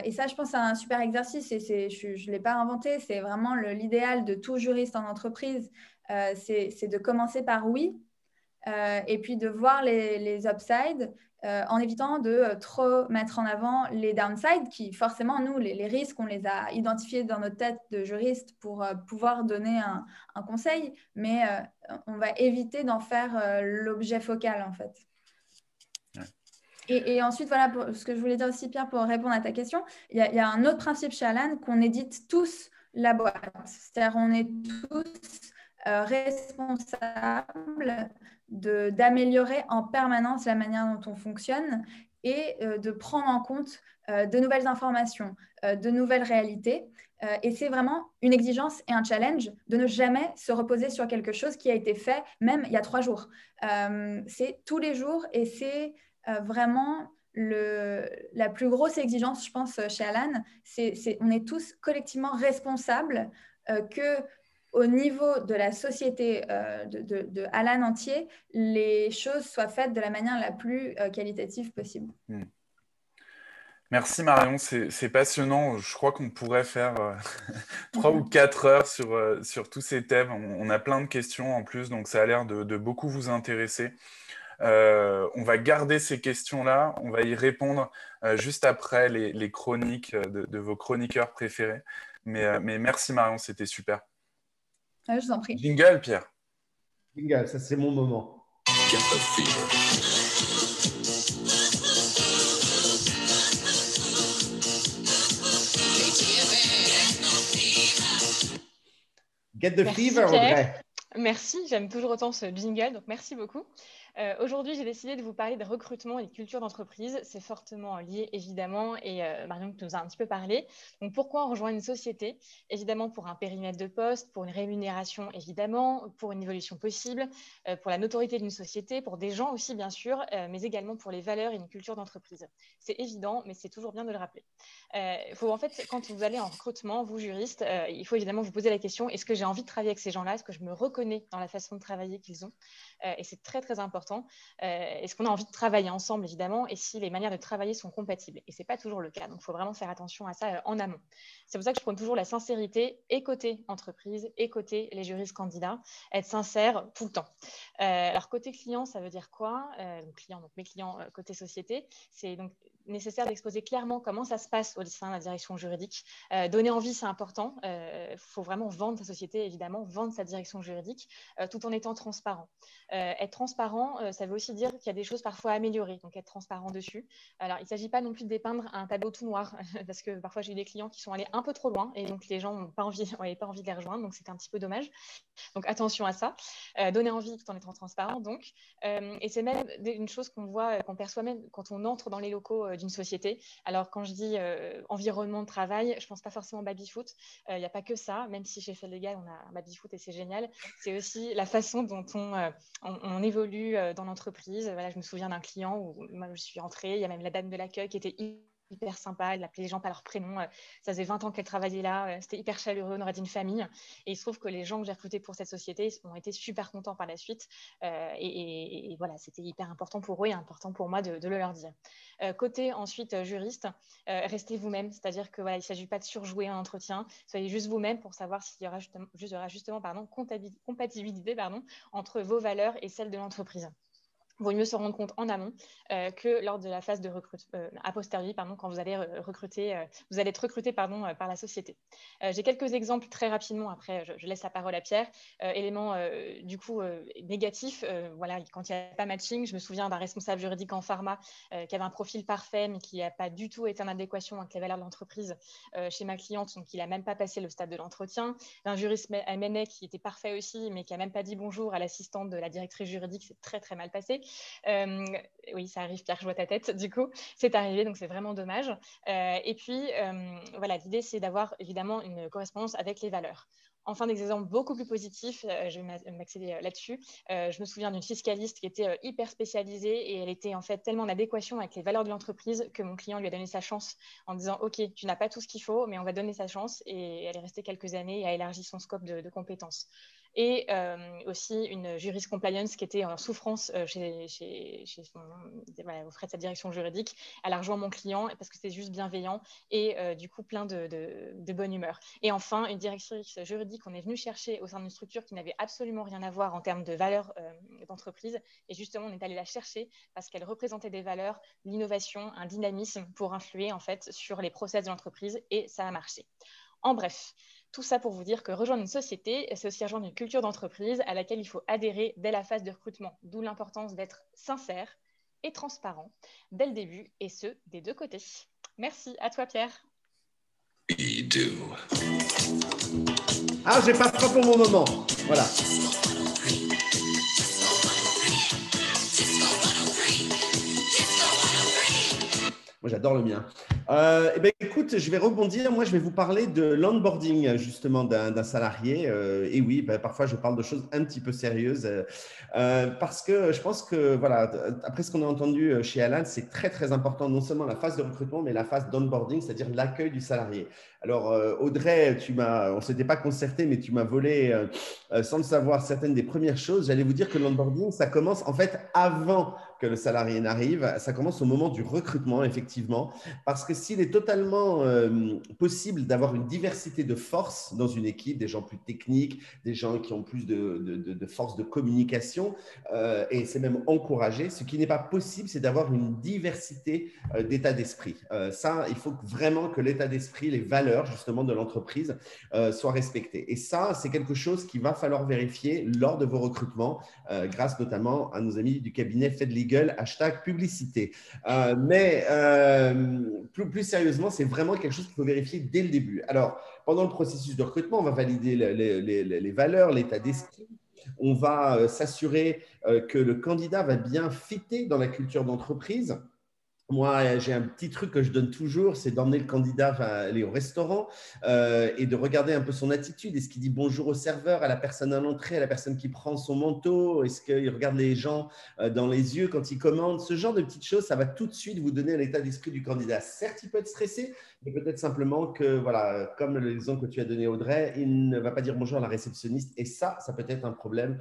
Et ça, je pense, c'est un super exercice et je ne l'ai pas inventé, c'est vraiment l'idéal de tout juriste en entreprise, c'est de commencer par oui et puis de voir les upsides en évitant de trop mettre en avant les downsides qui, forcément, nous, les risques, on les a identifiés dans notre tête de juriste pour pouvoir donner un conseil, mais on va éviter d'en faire l'objet focal, en fait. Et ensuite, voilà, ce que je voulais dire aussi, Pierre, pour répondre à ta question, il y a un autre principe chez Alan, qu'on édite tous la boîte. C'est-à-dire on est tous responsables d'améliorer en permanence la manière dont on fonctionne et de prendre en compte de nouvelles informations, de nouvelles réalités. Et c'est vraiment une exigence et un challenge de ne jamais se reposer sur quelque chose qui a été fait même il y a 3 jours. C'est tous les jours et c'est vraiment la plus grosse exigence, je pense, chez Alan. On est tous collectivement responsables que au niveau de la société de Alan entier, les choses soient faites de la manière la plus qualitative possible. Merci Marion, c'est passionnant. Je crois qu'on pourrait faire 3 ou 4 heures sur tous ces thèmes. On a plein de questions en plus, donc ça a l'air de beaucoup vous intéresser. On va garder ces questions-là, on va y répondre juste après les chroniques de vos chroniqueurs préférés. Mais merci Marion, c'était super. Je vous en prie. Jingle, Pierre. Jingle, ça c'est mon moment. Get the fever. Get the fever, Audrey. Merci, j'aime toujours autant ce jingle, donc merci beaucoup. Aujourd'hui, j'ai décidé de vous parler de recrutement et de culture d'entreprise. C'est fortement lié, évidemment, et Marion nous a un petit peu parlé. Donc, pourquoi on rejoint une société? Évidemment, pour un périmètre de poste, pour une rémunération, évidemment, pour une évolution possible, pour la notoriété d'une société, pour des gens aussi, bien sûr, mais également pour les valeurs et une culture d'entreprise. C'est évident, mais c'est toujours bien de le rappeler. En fait, quand vous allez en recrutement, vous, juristes, il faut évidemment vous poser la question, est-ce que j'ai envie de travailler avec ces gens-là? Est-ce que je me reconnais dans la façon de travailler qu'ils ont? Et c'est très, très important important. Est-ce qu'on a envie de travailler ensemble, évidemment, et si les manières de travailler sont compatibles? Et ce n'est pas toujours le cas. Donc, il faut vraiment faire attention à ça en amont. C'est pour ça que je prône toujours la sincérité et côté entreprise et côté les juristes candidats. Être sincère tout le temps. Alors, côté client, ça veut dire quoi? Donc mes clients côté société, c'est donc nécessaire d'exposer clairement comment ça se passe au sein de la direction juridique. Donner envie, c'est important. Faut vraiment vendre sa société, évidemment, vendre sa direction juridique, tout en étant transparent. Être transparent, ça veut aussi dire qu'il y a des choses parfois à améliorer, donc être transparent dessus. Alors, il ne s'agit pas non plus de dépeindre un tableau tout noir, parce que parfois j'ai eu des clients qui sont allés un peu trop loin, et donc les gens n'avaient pas envie de les rejoindre, donc c'était un petit peu dommage. Donc attention à ça. Donner envie tout en étant transparent, donc. Et c'est même une chose qu'on voit, qu'on perçoit même quand on entre dans les locaux d'une société. Alors, quand je dis environnement de travail, je ne pense pas forcément baby-foot. Il n'y a pas que ça, même si chez Fait Légal, on a un baby-foot et c'est génial. C'est aussi la façon dont on évolue dans l'entreprise. Voilà, je me souviens d'un client où moi, je suis rentrée, il y a même la dame de l'accueil qui était hyper sympa, elle appelait les gens par leur prénom. Ça faisait 20 ans qu'elle travaillait là, c'était hyper chaleureux, on aurait dit une famille. Et il se trouve que les gens que j'ai recrutés pour cette société ont été super contents par la suite. Et voilà, c'était hyper important pour eux et important pour moi de le leur dire. Côté ensuite juriste, restez vous-même, c'est-à-dire que voilà, il ne s'agit pas de surjouer un entretien, soyez juste vous-même pour savoir s'il y aura justement compatibilité entre vos valeurs et celles de l'entreprise. Il vaut mieux se rendre compte en amont que lors de la phase de recrutement, a posteriori, quand vous allez vous allez être recruté par la société. J'ai quelques exemples très rapidement, après je laisse la parole à Pierre. Éléments du coup négatifs, voilà, quand il n'y a pas matching, je me souviens d'un responsable juridique en pharma qui avait un profil parfait mais qui n'a pas du tout été en adéquation avec les valeurs de l'entreprise chez ma cliente, donc il n'a même pas passé le stade de l'entretien. Un juriste M&A qui était parfait aussi mais qui n'a même pas dit bonjour à l'assistante de la directrice juridique, c'est très très mal passé. Oui, ça arrive, Pierre, je vois ta tête. Du coup, c'est arrivé, donc c'est vraiment dommage. Et puis, voilà, l'idée, c'est d'avoir évidemment une correspondance avec les valeurs. Enfin, des exemples beaucoup plus positifs, je vais m'accéder là-dessus. Je me souviens d'une fiscaliste qui était hyper spécialisée et elle était en fait tellement en adéquation avec les valeurs de l'entreprise que mon client lui a donné sa chance en disant « Ok, tu n'as pas tout ce qu'il faut, mais on va donner sa chance ». Et elle est restée quelques années et a élargi son scope de compétences. Et aussi une juriste compliance qui était en souffrance aux frais de sa direction juridique. Elle a rejoint mon client parce que c'était juste bienveillant et du coup plein de bonne humeur. Et enfin, une directrice juridique qu'on est venu chercher au sein d'une structure qui n'avait absolument rien à voir en termes de valeurs d'entreprise. Et justement, on est allé la chercher parce qu'elle représentait des valeurs, l'innovation, un dynamisme pour influer en fait sur les process de l'entreprise et ça a marché. En bref, tout ça pour vous dire que rejoindre une société, c'est aussi rejoindre une culture d'entreprise à laquelle il faut adhérer dès la phase de recrutement, d'où l'importance d'être sincère et transparent dès le début, et ce, des deux côtés. Merci, à toi Pierre. Ah, j'ai pas frappé pour mon moment. Voilà. Moi, j'adore le mien. Eh bien, écoute, je vais rebondir. Moi, je vais vous parler de l'onboarding, justement, d'un salarié. Et oui, parfois, je parle de choses un petit peu sérieuses parce que je pense que, voilà, après ce qu'on a entendu chez Alan, c'est très, très important, non seulement la phase de recrutement, mais la phase d'onboarding, c'est-à-dire l'accueil du salarié. Alors, Audrey, on ne s'était pas concerté, mais tu m'as volé, sans le savoir, certaines des premières choses. J'allais vous dire que l'onboarding, ça commence en fait avant que le salarié n'arrive. Ça commence au moment du recrutement, effectivement, parce que s'il est totalement possible d'avoir une diversité de forces dans une équipe, des gens plus techniques, des gens qui ont plus de force de communication, et c'est même encouragé, ce qui n'est pas possible, c'est d'avoir une diversité d'état d'esprit. Ça, il faut vraiment que l'état d'esprit, les valeurs justement de l'entreprise soient respectées. Et ça, c'est quelque chose qu'il va falloir vérifier lors de vos recrutements, grâce notamment à nos amis du cabinet FedLegal, #publicité. Mais plus sérieusement, c'est vraiment quelque chose qu'il faut vérifier dès le début. Alors, pendant le processus de recrutement, on va valider les valeurs, l'état d'esprit. On va s'assurer que le candidat va bien fitter dans la culture d'entreprise. Moi, j'ai un petit truc que je donne toujours, c'est d'emmener le candidat aller au restaurant et de regarder un peu son attitude. Est-ce qu'il dit bonjour au serveur, à la personne à l'entrée, à la personne qui prend son manteau? Est-ce qu'il regarde les gens dans les yeux quand il commande? Ce genre de petites choses, ça va tout de suite vous donner l'état d'esprit du candidat. Certes, il peut être stressé, mais peut-être simplement que, voilà, comme l'exemple que tu as donné, Audrey, il ne va pas dire bonjour à la réceptionniste. Et ça peut être un problème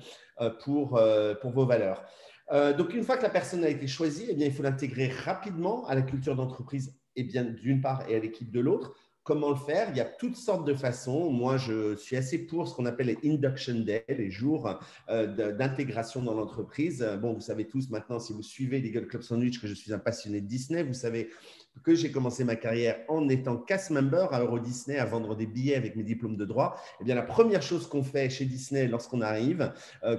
pour vos valeurs. Donc, une fois que la personne a été choisie, eh bien, il faut l'intégrer rapidement à la culture d'entreprise, et bien d'une part, et à l'équipe de l'autre. Comment le faire? Il y a toutes sortes de façons. Moi, je suis assez pour ce qu'on appelle les Induction Day, les jours d'intégration dans l'entreprise. Bon, vous savez tous maintenant, si vous suivez l'Eagle Club Sandwich, que je suis un passionné de Disney. Vous savez que j'ai commencé ma carrière en étant cast member à Euro Disney, à vendre des billets avec mes diplômes de droit. Eh bien, la première chose qu'on fait chez Disney lorsqu'on arrive,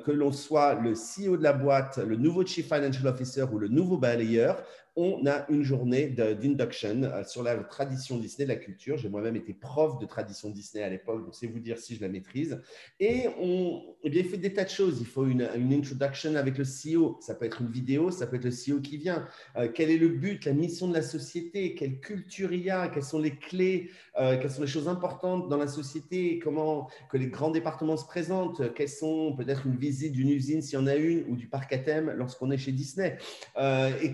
que l'on soit le CEO de la boîte, le nouveau Chief Financial Officer ou le nouveau balayeur, on a une journée d'induction sur la tradition Disney, la culture. J'ai moi-même été prof de tradition Disney à l'époque, donc c'est vous dire si je la maîtrise. Et eh bien, il fait des tas de choses. Il faut une introduction avec le CEO. Ça peut être une vidéo, ça peut être le CEO qui vient. Quel est le but, la mission de la société? Quelle culture il y a? Quelles sont les clés? Quelles sont les choses importantes dans la société? Comment que les grands départements se présentent? Quelles sont peut-être une visite d'une usine s'il y en a une ou du parc à thème lorsqu'on est chez Disney? Et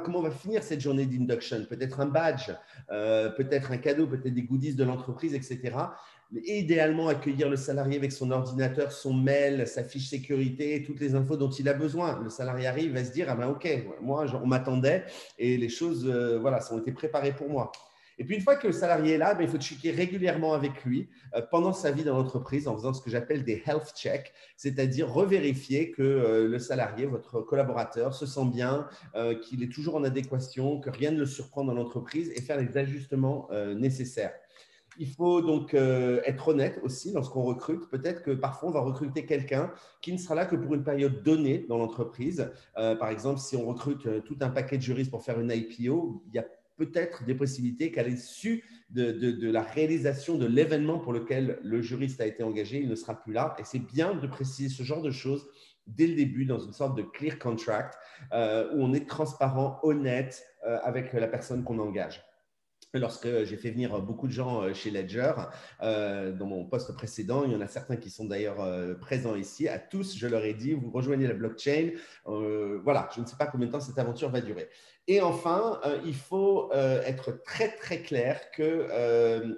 comment on va finir cette journée d'induction? Peut-être un badge, peut-être un cadeau, peut-être des goodies de l'entreprise, etc. Et idéalement, accueillir le salarié avec son ordinateur, son mail, sa fiche sécurité, toutes les infos dont il a besoin. Le salarié arrive, va se dire, ah ben ok, moi, on m'attendait et les choses voilà, ont été préparées pour moi. Et puis, une fois que le salarié est là, il faut checker régulièrement avec lui pendant sa vie dans l'entreprise en faisant ce que j'appelle des health checks, c'est-à-dire revérifier que le salarié, votre collaborateur, se sent bien, qu'il est toujours en adéquation, que rien ne le surprend dans l'entreprise et faire les ajustements nécessaires. Il faut donc être honnête aussi lorsqu'on recrute. Peut-être que parfois, on va recruter quelqu'un qui ne sera là que pour une période donnée dans l'entreprise. Par exemple, si on recrute tout un paquet de juristes pour faire une IPO, il y a peut-être des possibilités qu'à l'issue de la réalisation de l'événement pour lequel le juriste a été engagé, il ne sera plus là. Et c'est bien de préciser ce genre de choses dès le début dans une sorte de clear contract où on est transparent, honnête avec la personne qu'on engage. Lorsque j'ai fait venir beaucoup de gens chez Ledger, dans mon poste précédent, il y en a certains qui sont d'ailleurs présents ici. À tous, je leur ai dit, vous rejoignez la blockchain. Voilà, je ne sais pas combien de temps cette aventure va durer. Et enfin, il faut être très, très clair que…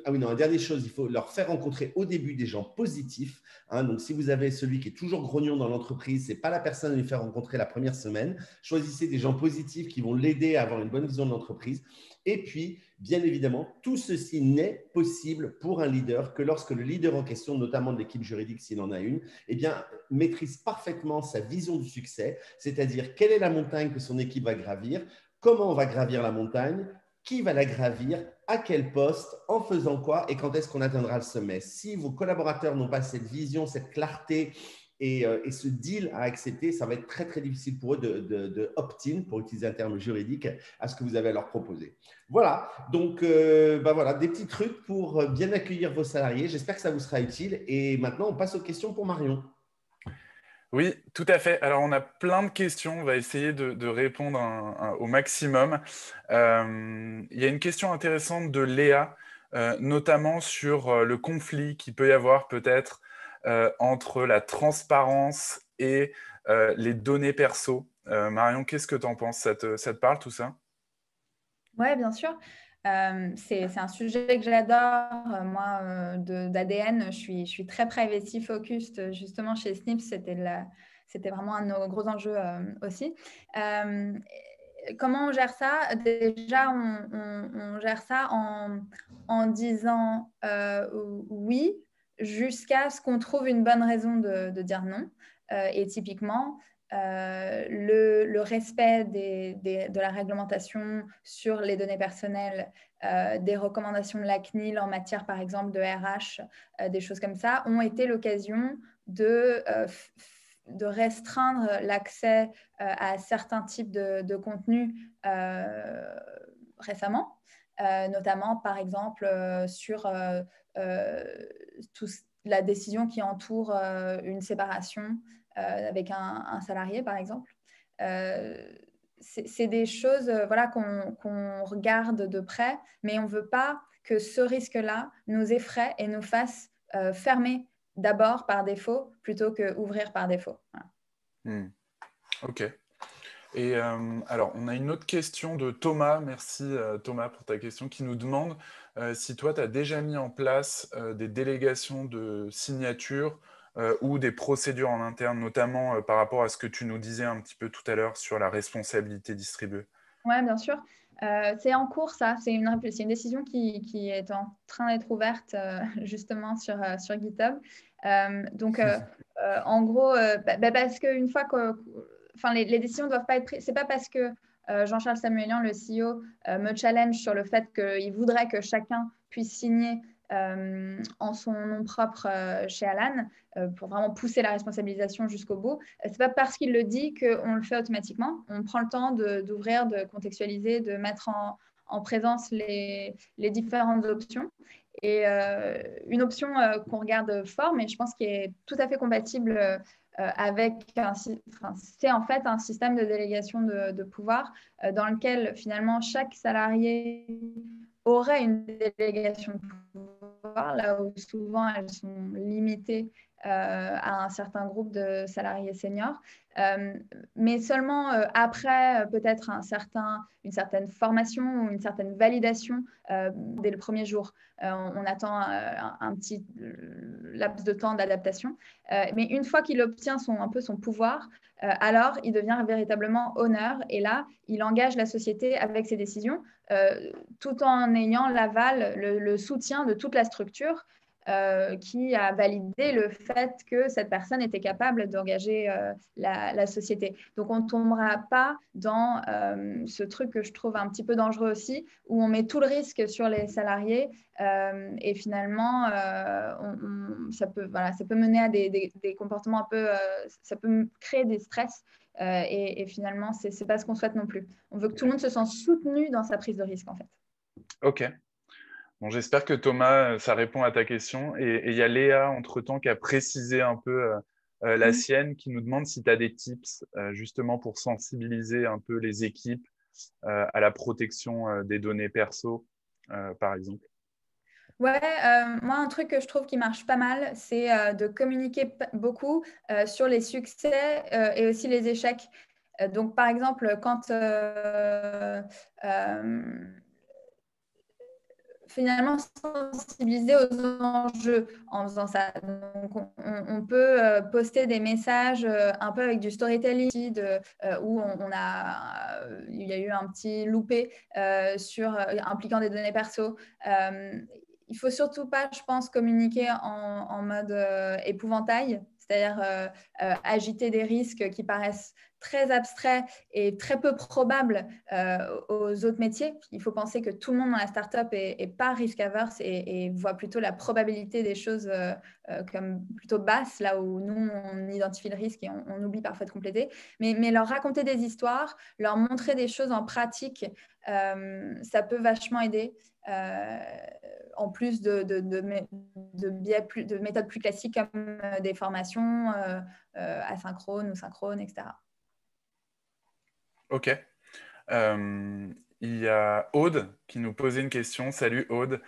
ah oui, non, une dernière chose, il faut leur faire rencontrer au début des gens positifs. Hein, donc, si vous avez celui qui est toujours grognon dans l'entreprise, ce n'est pas la personne à lui faire rencontrer la première semaine. Choisissez des gens positifs qui vont l'aider à avoir une bonne vision de l'entreprise. Et puis, bien évidemment, tout ceci n'est possible pour un leader que lorsque le leader en question, notamment de l'équipe juridique s'il en a une, eh bien, maîtrise parfaitement sa vision du succès, c'est-à-dire quelle est la montagne que son équipe va gravir, comment on va gravir la montagne, qui va la gravir, à quel poste, en faisant quoi et quand est-ce qu'on atteindra le sommet. Si vos collaborateurs n'ont pas cette vision, cette clarté et ce deal à accepter, ça va être très, très difficile pour eux de opt-in, pour utiliser un terme juridique, à ce que vous avez à leur proposer. Voilà, donc voilà, des petits trucs pour bien accueillir vos salariés. J'espère que ça vous sera utile. Et maintenant, on passe aux questions pour Marion. Oui, tout à fait. Alors, on a plein de questions. On va essayer de répondre au maximum. Il y a une question intéressante de Léa, notamment sur le conflit qu'il peut y avoir peut-être entre la transparence et les données perso. Marion, qu'est-ce que tu en penses? Ça te parle tout ça? Oui, bien sûr. C'est un sujet que j'adore. Moi, d'ADN, je suis très privacy focused. Justement, chez Snips, c'était vraiment un de nos gros enjeux aussi. Comment on gère ça? Déjà, on gère ça en disant oui jusqu'à ce qu'on trouve une bonne raison de dire non. Et typiquement, le respect de la réglementation sur les données personnelles, des recommandations de la CNIL en matière, par exemple, de RH, des choses comme ça, ont été l'occasion de restreindre l'accès à certains types de contenus récemment, notamment, par exemple, sur la décision qui entoure une séparation avec un salarié, par exemple. C'est des choses voilà, qu'on regarde de près, mais on ne veut pas que ce risque-là nous effraie et nous fasse fermer d'abord par défaut plutôt qu'ouvrir par défaut. Voilà. Ok. Et alors, on a une autre question de Thomas. Merci Thomas pour ta question qui nous demande si toi, tu as déjà mis en place des délégations de signature ou des procédures en interne, notamment par rapport à ce que tu nous disais un petit peu tout à l'heure sur la responsabilité distribuée? Oui, bien sûr. C'est en cours, ça. C'est une décision qui est en train d'être ouverte justement sur GitHub. En gros, parce qu'une fois que les décisions ne doivent pas être prises, c'est pas parce que Jean-Charles Samuelian, le CEO, me challenge sur le fait qu'il voudrait que chacun puisse signer en son nom propre chez Alan pour vraiment pousser la responsabilisation jusqu'au bout. C'est pas parce qu'il le dit qu'on le fait automatiquement. On prend le temps d'ouvrir, de contextualiser, de mettre en présence les différentes options. Et une option qu'on regarde fort, mais je pense qui est tout à fait compatible avec c'est en fait un système de délégation de pouvoir dans lequel finalement chaque salarié aurait une délégation de pouvoir, là où souvent elles sont limitées à un certain groupe de salariés seniors, mais seulement après peut-être une certaine formation ou une certaine validation dès le premier jour. On attend un petit laps de temps d'adaptation, mais une fois qu'il obtient un peu son pouvoir, alors il devient véritablement honneur et là, il engage la société avec ses décisions tout en ayant l'aval, le soutien de toute la structure qui a validé le fait que cette personne était capable d'engager la société. Donc, on ne tombera pas dans ce truc que je trouve un petit peu dangereux aussi, où on met tout le risque sur les salariés et finalement, ça peut mener à des comportements un peu… ça peut créer des stress et finalement, ce n'est pas ce qu'on souhaite non plus. On veut que tout le monde se sente soutenu dans sa prise de risque, en fait. Ok. Bon, j'espère que Thomas, ça répond à ta question. Et il y a Léa, entre-temps, qui a précisé un peu la sienne, qui nous demande si tu as des tips justement pour sensibiliser un peu les équipes à la protection des données perso, par exemple. Ouais, moi, un truc que je trouve qui marche pas mal, c'est de communiquer beaucoup sur les succès et aussi les échecs. Donc, par exemple, quand finalement sensibiliser aux enjeux en faisant ça. Donc, on peut poster des messages un peu avec du storytelling où il y a eu un petit loupé impliquant des données perso. Il ne faut surtout pas, je pense, communiquer en mode épouvantail, c'est-à-dire agiter des risques qui paraissent très abstraits et très peu probables aux autres métiers. Il faut penser que tout le monde dans la startup est pas risk-averse et voit plutôt la probabilité des choses comme plutôt basse, là où nous, on identifie le risque et on oublie parfois de compléter. Mais leur raconter des histoires, leur montrer des choses en pratique, ça peut vachement aider. En plus de méthodes plus classiques comme des formations asynchrones ou synchrones, etc. Ok. Il y a Aude qui nous posait une question. Salut Aude.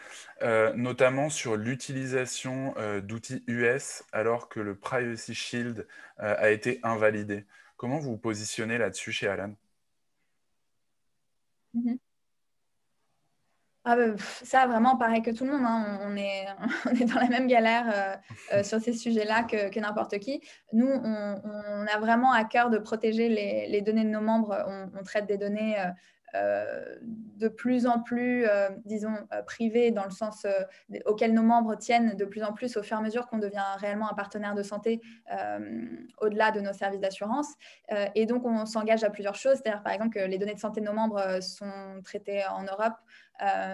Notamment sur l'utilisation d'outils US alors que le Privacy Shield a été invalidé. Comment vous vous positionnez là-dessus chez Alan? Ça, vraiment, pareil que tout le monde, hein. On est dans la même galère sur ces sujets-là que n'importe qui. Nous, on a vraiment à cœur de protéger les données de nos membres. On traite des données de plus en plus, disons, privées, dans le sens auquel nos membres tiennent de plus en plus au fur et à mesure qu'on devient réellement un partenaire de santé au-delà de nos services d'assurance. Et donc, on s'engage à plusieurs choses. C'est-à-dire, par exemple, que les données de santé de nos membres sont traitées en Europe.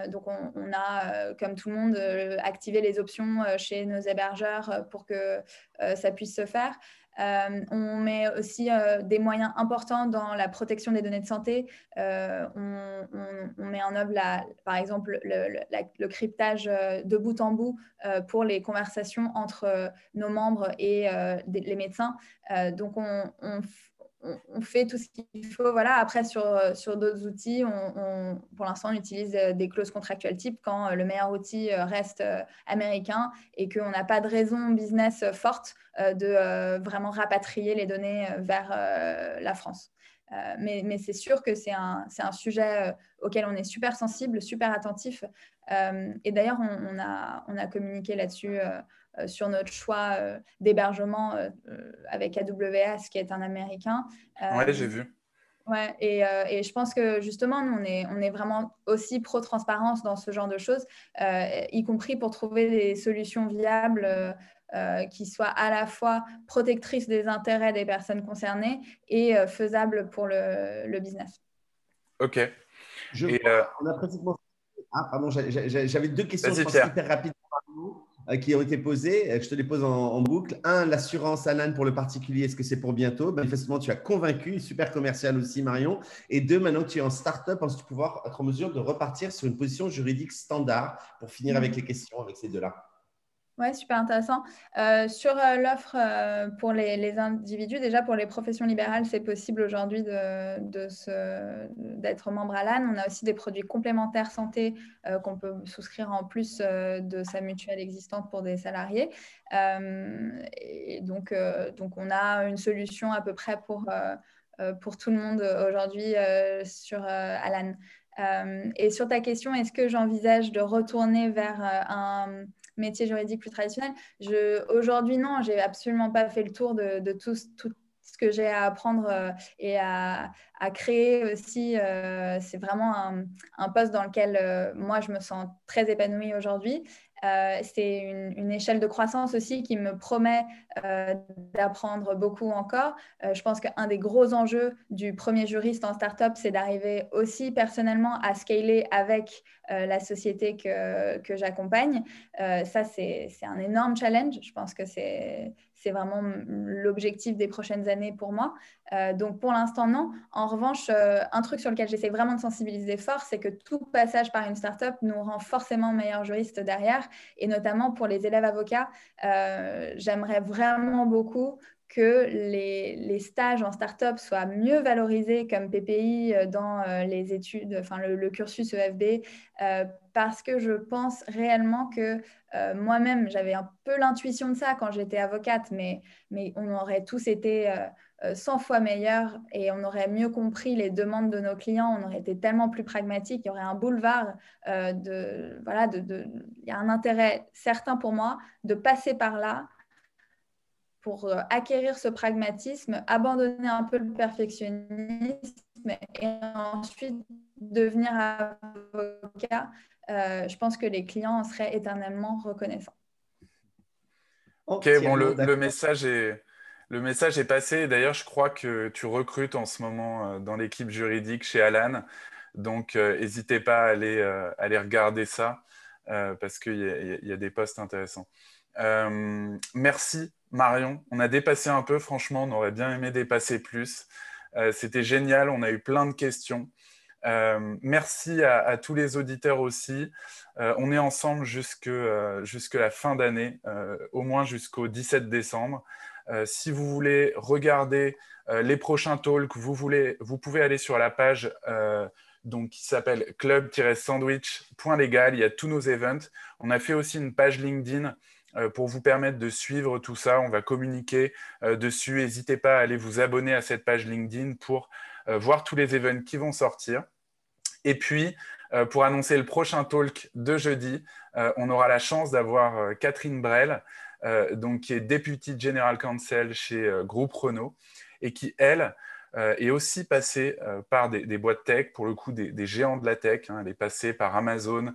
Donc, on a, comme tout le monde, activé les options chez nos hébergeurs pour que ça puisse se faire. On met aussi des moyens importants dans la protection des données de santé. On met en œuvre, par exemple, le cryptage de bout en bout pour les conversations entre nos membres et les médecins. Donc, on fait tout ce qu'il faut. Voilà. Après, sur d'autres outils, pour l'instant, on utilise des clauses contractuelles type quand le meilleur outil reste américain et qu'on n'a pas de raison business forte de vraiment rapatrier les données vers la France. Mais c'est sûr que c'est un sujet auquel on est super sensible, super attentif. Et d'ailleurs, on a communiqué là-dessus sur notre choix d'hébergement avec AWS, qui est un Américain. Ouais, j'ai vu. Ouais, et je pense que justement, nous, on est vraiment aussi pro-transparence dans ce genre de choses, y compris pour trouver des solutions viables qui soient à la fois protectrices des intérêts des personnes concernées et faisables pour le business. Ok. On a pratiquement... Ah, pardon, j'avais deux questions, je pense, Pierre. hyper rapides qui ont été posées. Je te les pose en boucle. Un, l'assurance Alan pour le particulier, est-ce que c'est pour bientôt? Manifestement, tu as convaincu, super commercial aussi, Marion. Et deux, maintenant que tu es en start-up, penses-tu pouvoir être en mesure de repartir sur une position juridique standard pour finir avec les questions avec ces deux-là? Oui, super intéressant. Sur l'offre pour les individus, déjà pour les professions libérales, c'est possible aujourd'hui d'être membre Alan. On a aussi des produits complémentaires santé qu'on peut souscrire en plus de sa mutuelle existante pour des salariés. Et donc, on a une solution à peu près pour tout le monde aujourd'hui sur Alan. Et sur ta question, est-ce que j'envisage de retourner vers un métier juridique plus traditionnel? Aujourd'hui, non, j'ai absolument pas fait le tour de tout ce que j'ai à apprendre et à créer aussi. C'est vraiment un poste dans lequel moi, je me sens très épanouie aujourd'hui. C'est une échelle de croissance aussi qui me promet d'apprendre beaucoup encore. Je pense qu'un des gros enjeux du premier juriste en start-up, c'est d'arriver aussi personnellement à scaler avec la société que j'accompagne. Ça, c'est un énorme challenge. Je pense que c'est vraiment l'objectif des prochaines années pour moi. Donc, pour l'instant, non. En revanche, un truc sur lequel j'essaie vraiment de sensibiliser fort, c'est que tout passage par une start-up nous rend forcément meilleurs juristes derrière. Et notamment pour les élèves avocats, j'aimerais vraiment beaucoup que les stages en start-up soient mieux valorisés comme PPI dans les études, enfin le cursus EFB, parce que je pense réellement que moi-même, j'avais un peu l'intuition de ça quand j'étais avocate, mais on aurait tous été 100 fois meilleurs et on aurait mieux compris les demandes de nos clients, on aurait été tellement plus pragmatique, il y aurait un boulevard il y a un intérêt certain pour moi de passer par là pour acquérir ce pragmatisme, abandonner un peu le perfectionnisme et ensuite devenir avocat. Je pense que les clients en seraient éternellement reconnaissants. Ok, bon, le message est passé. D'ailleurs, je crois que tu recrutes en ce moment dans l'équipe juridique chez Alan. Donc, n'hésitez pas à aller regarder ça parce qu'il y a des postes intéressants. Merci Marion. On a dépassé un peu, franchement, on aurait bien aimé dépasser plus. C'était génial, on a eu plein de questions. Merci à tous les auditeurs aussi. On est ensemble jusque la fin d'année, au moins jusqu'au 17 décembre. Si vous voulez regarder les prochains talks, vous pouvez aller sur la page donc, qui s'appelle club-sandwich.legal. Il y a tous nos events. On a fait aussi une page LinkedIn pour vous permettre de suivre tout ça. On va communiquer dessus. N'hésitez pas à aller vous abonner à cette page LinkedIn pour voir tous les events qui vont sortir. Et puis, pour annoncer le prochain talk de jeudi, on aura la chance d'avoir Catherine Brel, donc, qui est Deputy General Counsel chez Groupe Renault et qui, elle, est aussi passée par des boîtes tech, pour le coup des géants de la tech. Hein. Elle est passée par Amazon,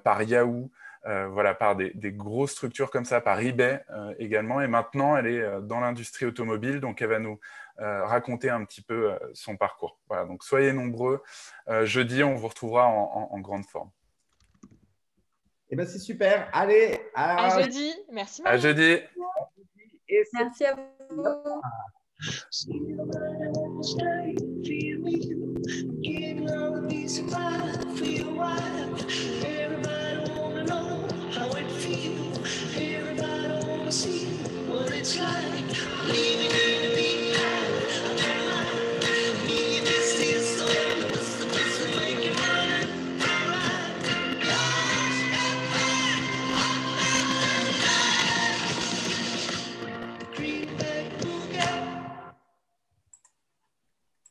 par Yahoo, voilà, par des grosses structures comme ça, par eBay également. Et maintenant, elle est dans l'industrie automobile, donc elle va nous raconter un petit peu son parcours. Voilà, donc soyez nombreux. Jeudi, on vous retrouvera en grande forme. Eh bien, c'est super. Allez, à jeudi. Merci Marie. À jeudi. Merci à vous. See what it's like.